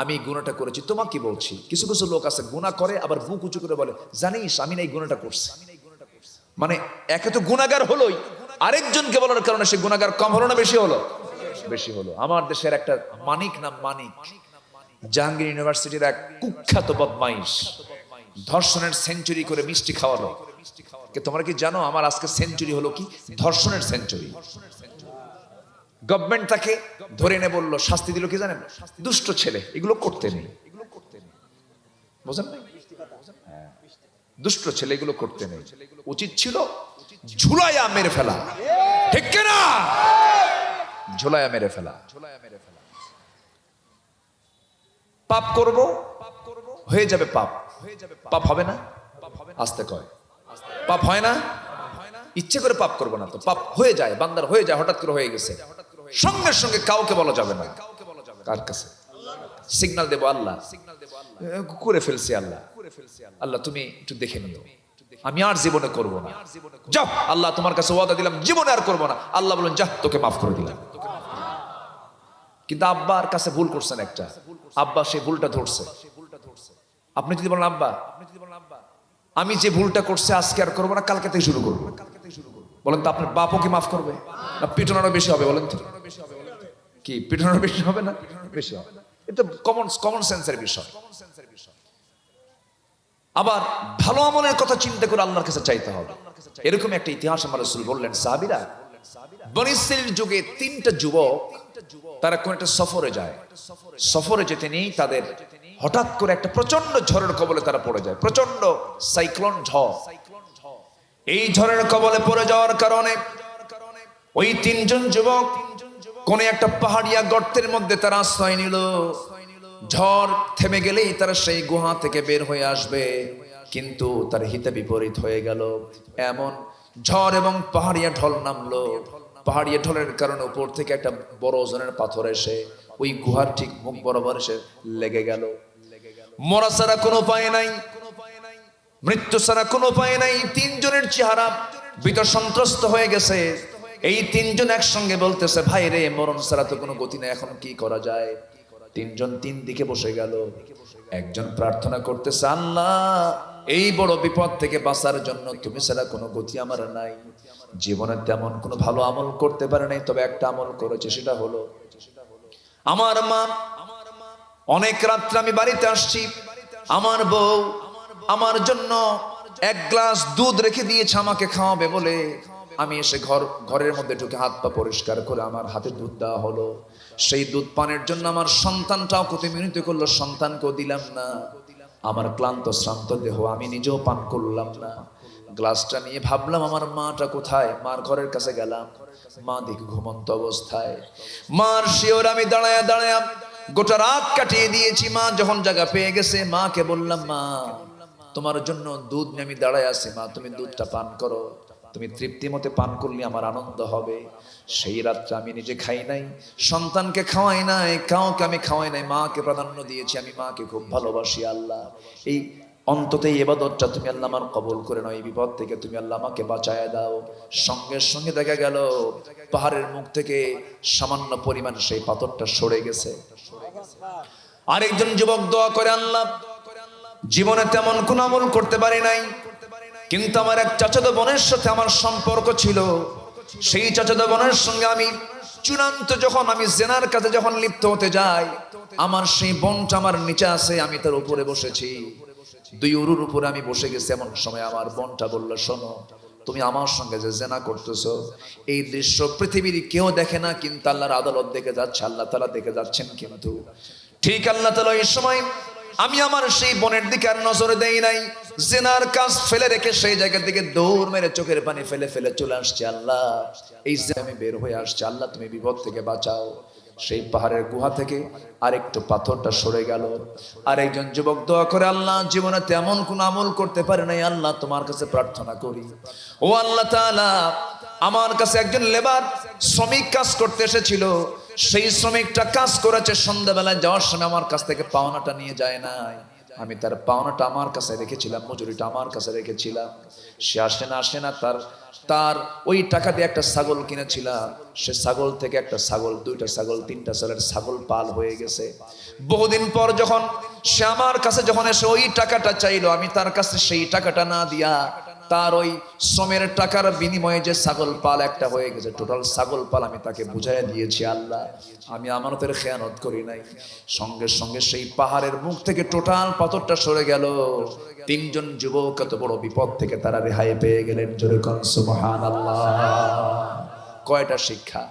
আমি এই গুনাহটা করেছি, তোমাকে বলছি। কিছু কিছু লোক আছে গুনাহ করে আবার বুক উঁচু করে বলে, জানিস আমি না এই গুনাহটা করছি। মানে একে তো গুনাহগার হলোই, আরেকজনকে বলার কারণে সে গুনাহগার কম হলো না বেশি হলো? বেশি হলো। আমার দেশের একটা মানিক নাম মানিক, জাহাঙ্গীর ইউনিভার্সিটির এক কুখ্যাত বদমাইশ, ধর্ষণের সেঞ্চুরি করে মিষ্টি খাওয়ালো। তোমরা কি জানো আমার আজকে সেঞ্চুরি হলো কি? ধর্ষণের সেঞ্চুরি। গভর্নমেন্ট তাকে ধরে এনে বললো, শাস্তি দিল কি জানেন? দুষ্ট ছেলে, এগুলো করতে নেই, বুঝেন নাই? দুষ্ট ছেলে, এগুলো করতে নেই, উচিত ছিল ঝুলাইয়া মেরে ফেলা, ঠিক কিনা? ঝুলাইয়া মেরে ফেলা। পাপ করব, হয়ে যাবে পাপ, পাপ হবে না? আস্তে কয় পাপ হয় না? ইচ্ছে করে পাপ করবো না তো, পাপ হয়ে যায়, বান্দার হয়ে যায়, হঠাৎ করে হয়ে গেছে, সঙ্গে সঙ্গে কাউকে বলা যাবে না। কার কাছে সিগন্যাল দেবো? আল্লাহ করে ফেলছি, আল্লাহ আল্লাহ তুমি একটু দেখে নিও, আমি আর জীবনে করব না। যাও আল্লাহ, তোমার কাছে ওয়াদা দিলাম জীবনে আর করব না। আল্লাহ বলেন, যা তোকে মাফ করে দিলাম। কিন্তু আব্বার কাছে ভুল করছেন একটা, আব্বা সেই ভুলটা ধরছে। আপনি যদি বলেন, আব্বা আমি যে ভুলটা করছে আজকে আর করবো না, কালকে থেকে শুরু করবো, বলেন তো আপনার বাপও কি মাফ করবে? না পিটনারও বেশি হবে? বলেন তো, কি পিটনারও বেশি হবে না? বেশি হবে। এটা কমন সেন্সের বিষয়। আবার ভালো আমলের কথা চিন্তা করে আল্লাহর কাছে চাইতে হবে। এরকম একটা ইতিহাস আমার রাসূল বললেন, সাহাবীরা, বনী ইসরাঈল যুগে 3টা যুবক তারা কোন একটা সফরে যায়। সফরে যেতে নেই, তাদের হঠাৎ করে একটা প্রচন্ড ঝড়ের কবলে তারা পড়ে যায়, প্রচন্ড সাইক্লোন ঝড়। এই ঝড়ের কবলে পড়ে যাওয়ার কারণে ওই 3জন যুবক কোন একটা পাহাড়িয়া গর্তের মধ্যে তারা আশ্রয় নিল। ঝড় থেমে গেলেই তারা সেই গুহা থেকে বের হয়ে আসবে, কিন্তু তার হিতে বিপরীত হয়ে গেল। এমন ঝড় এবং পাহাড়িয়া ঢল নামলো, পাহাড়িয়া ঢলের কারণে উপর থেকে একটা বড় ওজনের পাথর এসে ওই গুহার ঠিক মুখ বরাবর এসে লেগে গেল। মরা ছাড়া কোনো উপায় নাই, মৃত্যু ছাড়া কোনো উপায় নাই। 3জনের চেহারা ভীত সন্ত্রস্ত হয়ে গেছে। এই 3জন একসঙ্গে বলতেছে, ভাই রে, মরণ ছাড়া তো কোনো গতি নেই, এখন কি করা যায়? 3জন 3 দিকে বসে গেল। একজন প্রার্থনা করতেছে, আল্লাহ এই বড় বিপদ থেকে বাঁচার জন্য তুমি ছাড়া কোনো গতি আমার নাই। জীবনে তেমন কোনো ভালো আমল করতে পারে নাই, তবে একটা আমল করেছে, সেটা হলো আমার মা। অনেক রাত্রে আমি বাড়িতে আসছি, আমার বউ আমার জন্য 1 গ্লাস দুধ রেখে দিয়েছে আমাকে খাওয়াবে বলে। আমি এসে ঘরের মধ্যে ঢুকে হাত পা পরিষ্কার করে আমার হাতে দুধ দেওয়া হলো। সেই দুধ পানের জন্য আমার সন্তানটাও কত মিনতি করলো, সন্তানকেও দিলাম না। আমার ক্লান্ত শ্রান্ত দেহ আমি নিজেও পান করলাম না। গ্লাসটা নিয়ে ভাবলাম আমার মাটা কোথায়? মার ঘরের কাছে গেলাম, মা দেখি ঘুমন্ত অবস্থায়। মার শিওর আমি দাঁড়ায়া দাঁড়ায়া গোটা রাত কাটিয়ে দিয়েছি। মা যখন জায়গা পেয়ে গেছে, মাকে বললাম, মা তোমার জন্য দুধ নিয়ে আমি দাঁড়ায় আছি, মা তুমি দুধটা পান করো, তুমি তৃপ্তি মতে পান করলে আমার আনন্দ হবে। সেই রাত্রে আমি নিজে খাই নাই, সন্তানকে খাওয়াই নাই, কাউকে আমি খাওয়াই নাই, মাকে প্রাধান্য দিয়েছি। আমি মাকে খুব ভালোবাসি। আল্লাহ এই অন্তত এই ইবাদতটা তুমি আল্লাহ আমার কবুল করে নাও, এই বিপদ থেকে তুমি আল্লাহ আমাকে বাঁচায় দাও। সঙ্গে সঙ্গে দেখা গেল পাহাড়ের মুখ থেকে সামান্য পরিমাণ সেই পাথরটা সরে গেছে। আরেকজন যুবক দোয়া করে, আল্লাহ জীবনে তেমন কোন আমল করতে পারি নাই, কিন্তু আমার এক চাচাতো বোনের সাথে আমার সম্পর্ক ছিল। সেই চাচাতো বোনের সঙ্গে আমি চূড়ান্ত যখন আমি জেনার কাজে যখন লিপ্ত হতে যাই, আমার সেই বোনটা আমার নিচে আছে, আমি তার উপরে বসেছি, 2 উরুর উপরে আমি বসে গেছি। এমন সময় আমার বোনটা বলল, শোনো, তুমি আমার সঙ্গে যে জেনা করতেছো, এই দৃশ্য পৃথিবীর কেউ দেখে না, কিন্তু আল্লাহর আদালত দেখে যাচ্ছে, আল্লাহ তাআলা দেখে যাচ্ছেন। কিন্তু ঠিক আল্লাহ তাআলা এই সময় আমি আমার সেই বোনের দিকে আর নজর দেই নাই, জেনার কাজ ফেলে রেখে সেই জায়গা থেকে দৌড় মেরে চোখের পানি ফেলে ফেলে চলে আসছে। আল্লাহ এই যে আমি বের হয়ে আসছি, আল্লাহ তুমি বিপদ থেকে বাঁচাও। সেই পাহাড়ের গুহা থেকে আরেকটু পাথরটা সরে গেল। আরেকজন যুবক দোয়া করে, আল্লাহ জীবনে তেমন কোন আমল করতে পারে নাই, আল্লাহ তোমার কাছে প্রার্থনা করি, ও আল্লাহ তাআলা আমার কাছে একজন লেবার শ্রমিক কাজ করতে এসেছিল, সেই শ্রমিকটা কাজ করেছে, সন্ধ্যাবেলায় যাওয়ার সময় আমার কাছ থেকে পাওনাটা নিয়ে যায় নাই, আমি তার পাওনাটা আমার কাছে রেখেছিলাম, মজুরিটা আমার কাছে রেখেছিলাম, সে আসে না তার ওই টাকা দিয়ে একটা ছাগল কিনেছিলাম, সে ছাগল থেকে একটা ছাগল, দুইটা ছাগল, তিনটা ছাগল পাল হয়ে গেছে। বহুদিন পর যখন সে আমার কাছে যখন এসে ওই টাকাটা চাইলো, আমি তার কাছে সেই টাকাটা না দিয়া তার ওই শ্রমের টাকার বিনিময়ে যে ছাগল পাল একটা হয়ে গেছে, টোটাল ছাগল পাল আমি তাকে বুঝাইয়া দিয়েছি, আল্লাহ আমি আমানতের খেয়ানত করি নাই। সঙ্গে সঙ্গে সেই পাহাড়ের মুখ থেকে টোটাল পাথরটা সরে গেল। তিনজন যুবক এত বড় বিপদ থেকে তারা রেহাই পেয়ে গেলেন। জোরে কোন সুবহানাল্লাহ। কয়টা শিক্ষা?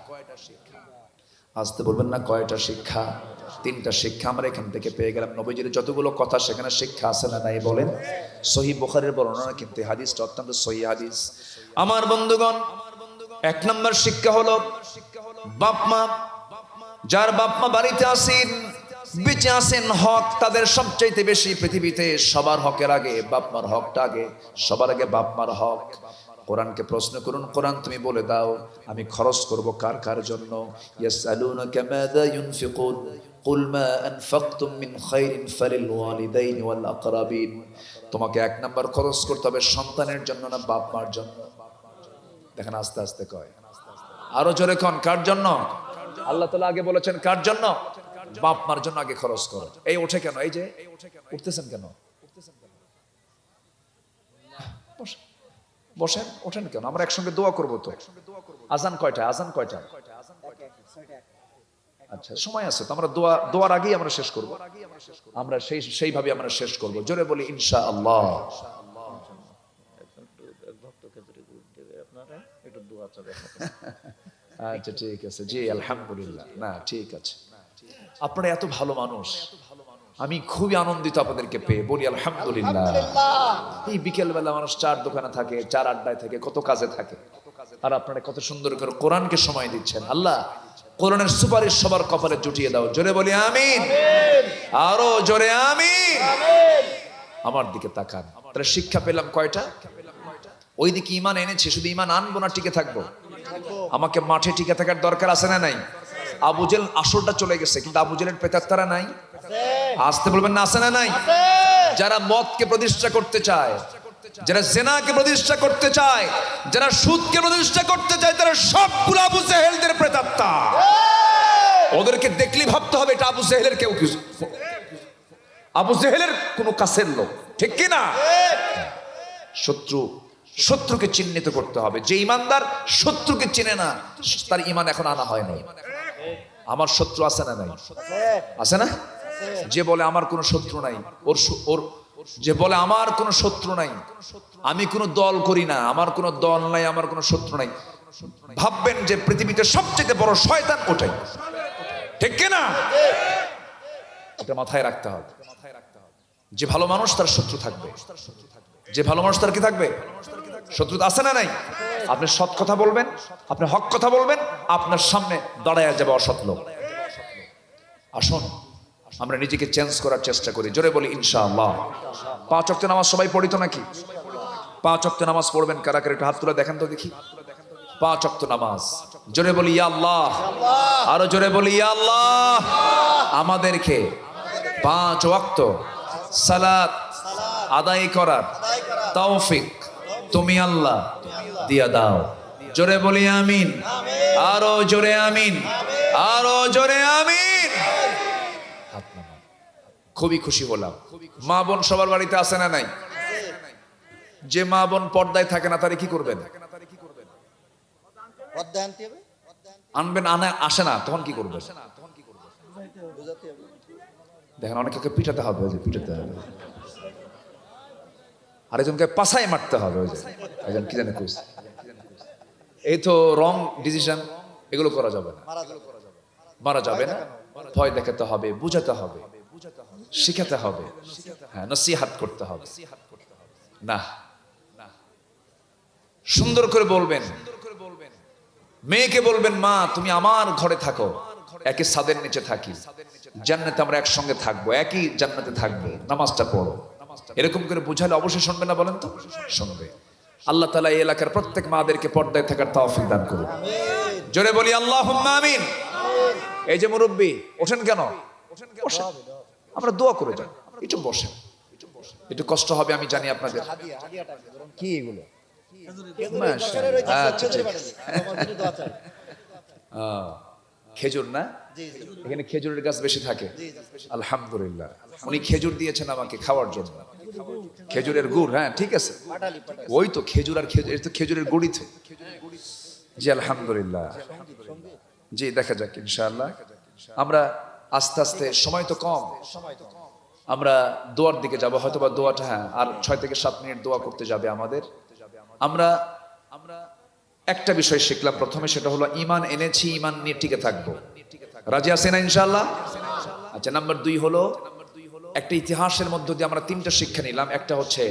আসতে বলবেন না, কয়টা শিক্ষা? তিনটা শিক্ষা আমরা এখান থেকে পেয়ে গেলাম। নবীজির যতগুলো কথা সেখানে শিক্ষা আছে না নাই বলেন? সহিহ বুখারীর বর্ণনা, কিন্তু হাদিসটা অত্যন্ত সহিহ হাদিস। আমার বন্ধুগণ, এক নম্বর শিক্ষা হলো বাপ মা, যার বাপ মা বাড়িতে আছেন, বেঁচে আছেন, হক তাদের সবচাইতে বেশি পৃথিবীতে। সবার হকের আগে বাপ মার হকটা আগে, সবার আগে বাপ মার হক। কোরআনকে প্রশ্ন করুন, কোরআন তুমি বলে দাও আমি খরচ করব কার কার জন্য? ইয়াসআলুনাকা মাযা ইউনফিকুন কুল মা আনফাকতুম মিন খায়রিন ফালিল ওয়ালিদাইনি ওয়াল আকরাবিন। তোমাকে এক নাম্বার খরচ করতে হবে সন্তানের জন্য না বাপ মার জন্য? দেখেন আস্তে আস্তে কয়, আরো জোরে কোন, কার জন্য? আল্লাহ তাআলা আগে বলেছেন কার জন্য? বাপ মার জন্য আগে খরচ করো। এই ওঠে কেন? এই যে উঠতেছেন কেন? বসেন, ওঠেন কেন? আমরা একসঙ্গে দোয়া করবো তো। আজান কয়টা? আজান কয়টা? আচ্ছা সময় আছে তো, আমরা দোয়ার আগেই আমরা শেষ করব। আমরা সেইভাবে আমরা শেষ করব। জোরে বলি ইনশাআল্লাহ। আচ্ছা ঠিক আছে, জি আলহামদুলিল্লাহ। না ঠিক আছে, আপনারা এত ভালো মানুষ, আমি খুবই আনন্দিত আপনাদেরকে পেয়ে। বলি আলহামদুলিল্লাহ। এই বিকেল বেলা মানুষ চার দোকানে থাকে, চার আড্ডায় থাকে, কত কাজে থাকে, আর আপনারা কত সুন্দর করে কোরআনকে সময় দিচ্ছেন। আল্লাহ কোরআনের সুপারিশ সবার কপালে জুটিয়ে দাও। জোরে বলি আমিন, আরো জোরে আমিন। আমার দিকে তাকান। তাহলে শিক্ষা পেলাম কয়টা? ওই দিকে ঈমান এনেছি, শুধু ঈমান আনবো না, টিকে থাকবো। আমাকে মাঠে টিকে থাকার দরকার আছে না নাই? আবু জেল আসরটা চলে গেছে, কিন্তু আবু জেলের প্রেতাত্মারা নাই। আসতে বলবেন না, আছে না নাই? যারা মদকে প্রতিষ্ঠা করতে চায়, যারা জেনাকে প্রতিষ্ঠা করতে চায়, যারা সুদকে প্রতিষ্ঠা করতে চায়, তারা সবগুলো আবু জেহেলদের প্রেতাত্মা। ওদেরকে দেখলে ভাবতে হবে এটা আবু জেহেলের কেউ কিছু, আবু জেহেলের কোনো কাছের লোক, ঠিক কি না? শত্রুকে চিহ্নিত করতে হবে। যে ইমানদার শত্রুকে চিনে না, তার ইমান এখন আনা হয় নাই। আমার শত্রু আছে না নাই? আছে না? যে বলে আমার কোনো শত্রু নাই, ওর যে বলে আমার কোনো শত্রু নাই, আমি কোনো দল করি না, আমার কোনো দল নাই, আমার কোনো শত্রু নাই, ভাববেন যে পৃথিবীতে সবচেয়ে বড় শয়তান ওটাই, ঠিক কি না? এটা মাথায় রাখতে হবে। যে ভালো মানুষ তার শত্রু থাকবে, যে ভালো মানুষ তার কি থাকবে? শত্রু আছে না নাই? আপনি সৎ কথা বলবেন, আপনি হক কথা বলবেন, আপনার সামনে দাঁড়ায় যাবে অসৎ লোক। আসুন আমরা নিজেকে চেঞ্জ করার চেষ্টা করি। জোরে বলি ইনশাআল্লাহ। 5 ওয়াক্ত নামাজ সবাই পড়ি তো নাকি? 5 ওয়াক্ত নামাজ পড়বেন কারা কারা? একটু হাত তুলে দেখেন তো দেখি। 5 ওয়াক্ত নামাজ। জোরে বলি ইয়া আল্লাহ, আরো জোরে বলি ইয়া আল্লাহ। আমাদেরকে 5 ওয়াক্ত সালাত আদায় করার তৌফিক তুমি আল্লাহ দিয়া দাও। জোরে বলি আমিন, আরো জোরে আমিন, আরো জোরে আমিন। খুবই খুশি হলাম। মা বোন সবার বাড়িতে আসে না নাই? যে মা বোন পর্দায় থাকে না, তারে কি করবেন? আনবেন, আসে না, তখন কি করবেন? দেখেন অনেকে পিটাতে হবে, ওই যে পিটাতে হবে, আরেকজনকে পাছায় মারতে হবে, ওই যে একজন কি জানে কইছে। এই তো রং ডিসিশন, এগুলো করা যাবে না, মারা যাবে না। ভয় দেখাতে হবে, বুঝাতে হবে, শিখাতে হবে, হ্যাঁ নসিহত করতে হবে। না, সুন্দর করে বলবেন। মেয়েকে বলবেন মা তুমি আমার ঘরে থাকো, একই ছাদের নিচে থাকি, জান্নাতে আমরা একসঙ্গে থাকবো, একই জান্নাতে থাকবো, নামাজটা পড়ো, এরকম করে বুঝালে অবশ্যই শুনবে না বলেন তো? শুনবে। আল্লাহ তাআলা এই এলাকার প্রত্যেক মাদেরকে পর্দায় থাকার তৌফিক দান করুন। জোরে বলি আল্লাহুম্মা আমিন। এই যে মুরব্বি, ওঠেন কেন? বসেন, আমরা দোয়া করে যাই। একটু বসেন, একটু কষ্ট হবে আমি জানি আপনাদের। কি এগুলো? আচ্ছা, ঠিক। খেজুর না, এখানে খেজুরের গাছ বেশি থাকে। আলহামদুলিল্লাহ, উনি খেজুর দিয়েছেন আমাকে খাওয়ার জন্য। খেজুরের গুড়, হ্যাঁ ঠিক আছে, ওই তো খেজুর আর খেজুর, তো খেজুরের গুড়ই তো। জি আলহামদুলিল্লাহ, জি দেখা যাক ইনশাআল্লাহ। আমরা আস্তে আস্তে, সময় তো কম, আমরা দোয়ার দিকে যাব হয়তো বা দোয়াটা, হ্যাঁ আর 6 থেকে 7 মিনিট দোয়া করতে যাবে আমাদের। আমরা একটা বিষয় শিখলাম প্রথমে, সেটা হলো ঈমান এনেছি, ঈমান নিয়ে টিকে থাকবো। রাজি আছেন না ইনশাআল্লাহ? আচ্ছা, নাম্বার 2 হলো একটা ইতিহাসের মধ্য দিয়ে আমরা 3টা শিক্ষা নিলাম। একটা হচ্ছে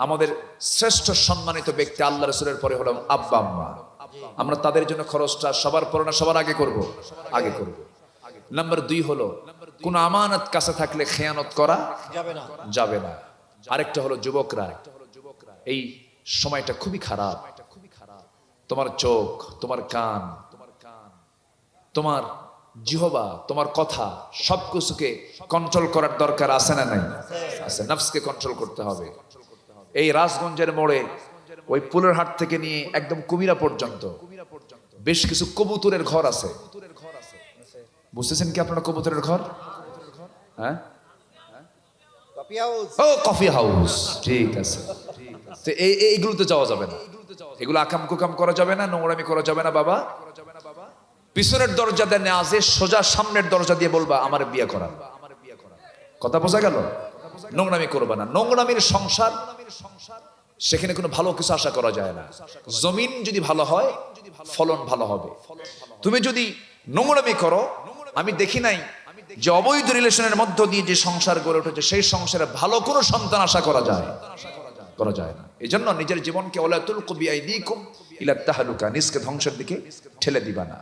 আমাদের শ্রেষ্ঠ সম্মানিত ব্যক্তি আল্লাহ রাসূলের পরে হলো আব্বা আম্মা। আমরা তাদের জন্য খরচটা সবার পরে না সবার আগে করব? আগে করব। নাম্বার 2 হলো কোন আমানত কাছে থাকলে খেয়ানত করা যাবে না। আরেকটা হলো যুবকরা, এই সময়টা খুবই খারাপ। তোমার চোখ, তোমার কান, তোমার জিহবা, তোমার কথা, সবকিছুকে কন্ট্রোল করার দরকার আছে না নাই? আছে। নফসকে কন্ট্রোল করতে হবে। এই রাজগঞ্জের মোড়ে ওই পুলের হাট থেকে নিয়ে একদম কুমিরা পর্যন্ত বেশ কিছু কবুতরের ঘর আছে। বুঝতেছেন কি আপনারা কবুতরের ঘর? হ্যাঁ, ও কফি হাউস, ঠিক আছে। তো এইগুলোতে যাওয়া যাবে না, এগুলো আকাম কুকাম করা যাবে না, নোংরামি করা যাবে না বাবা। পিছনের দরজা দিয়ে না, যে সোজা সামনের দরজা দিয়ে বলবা আমার বিয়ে করা। কথা বোঝা গেল? নোংরামি করবা না। নোংরামির সংসার, সেখানে কোনো ভালো কিছু আশা করা যায় না। জমিন যদি ভালো হয়, ফলন ভালো হবে। তুমি যদি নোংরামি করো, আমি দেখি নাই যে অবৈধ রিলেশনের মধ্য দিয়ে যে সংসার গড়ে উঠেছে, সেই সংসারে ভালো কোনো সন্তান আশা করা যায় না। এই জন্য নিজের জীবনকে ওয়ালা তুলকু বিআইদিকুম ইলা তাহলুকা, নিজকে ধ্বংসের দিকে ঠেলে দিবা না।